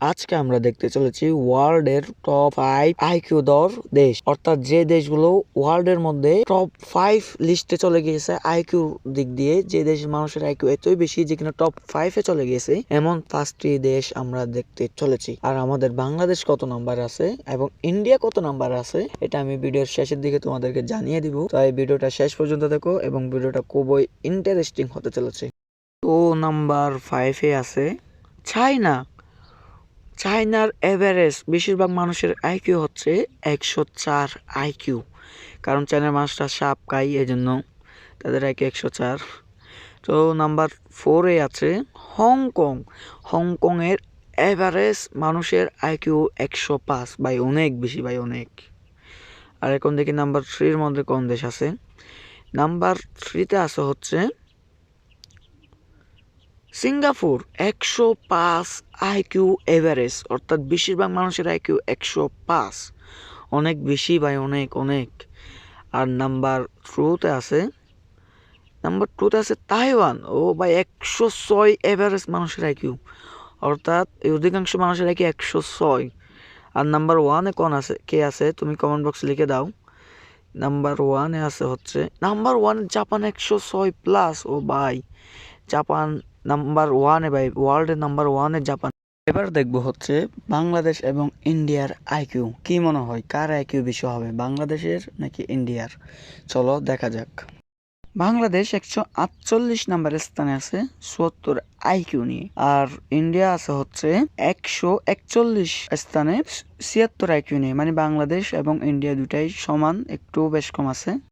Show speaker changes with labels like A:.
A: আজকে আমরা দেখতে চলেছি ওয়ার্ল্ডের টপ 5 আইকিউ দর দেশ, অর্থাৎ যে দেশগুলো ওয়ার্ল্ডের মধ্যে টপ 5 লিস্টে চলে গিয়েছে আইকিউ দিক দিয়ে, যে দেশের মানুষের আইকিউ এতই বেশি যে কিনা টপ 5 এ চলে গিয়েছে, এমন 5টি দেশ আমরা দেখতে চলেছি। আর আমাদের বাংলাদেশ কত নাম্বার আছে এবং ইন্ডিয়া কত নাম্বার আছে এটা আমি ভিডিওর শেষের দিকে তোমাদেরকে জানিয়ে দিব। তাই ভিডিওটা শেষ পর্যন্ত দেখো এবং ভিডিওটা খুবই ইন্টারেস্টিং হতে চলেছে। তো নাম্বার 5 এ আছে চায়না। চায়নার এভারেস্ট বেশিরভাগ মানুষের আইকিউ হচ্ছে 104 আইকিউ, কারণ চায়নার মানুষরা সাপ খায়, এই জন্য তাদের আইকিউ 104। তো নাম্বার 4-এ আছে হংকং। হংকংয়ের এভারেস্ট মানুষের আইকিউ 105, ভাই অনেক বেশি, ভাই অনেক। আর এখন দেখি নাম্বার 3-এর মধ্যে কোন দেশ আছে। নাম্বার 3-তে আছে হচ্ছে সিঙ্গাপুর, 105 আইকিউ এভারেস্ট, অর্থাৎ বেশিরভাগ মানুষের আইকিউ 105, অনেক বেশি ভাই, অনেক অনেক। আর নাম্বার টুতে আছে তাইওয়ান। ও ভাই 106 এভারেস্ট মানুষের আইকিউ, অর্থাৎ অধিকাংশ মানুষের আইকিউ 106। আর নাম্বার 1-এ কে আছে তুমি কমেন্ট বক্সে লিখে দাও। নাম্বার 1-এ আছে হচ্ছে জাপান, 106 প্লাস। ও ভাই জাপান নাম্বার 1-এ, ভাই ওয়ার্ল্ডের নাম্বার 1-এ জাপান। এবার দেখবো হচ্ছে বাংলাদেশ এবং ইন্ডিয়ার আইকিউ। কি মনে হয় কার আইকিউ বেশি হবে, বাংলাদেশের নাকি ইন্ডিয়ার? চলো দেখা যাক। বাংলাদেশ 148 নাম্বারের স্থানে আছে 74 আইকিউ নিয়ে, আর ইন্ডিয়া আছে হচ্ছে 141 স্থানে 76 আইকিউ নিয়ে। মানে বাংলাদেশ এবং ইন্ডিয়া দুটাই সমান, একটু বেশ কম আছে।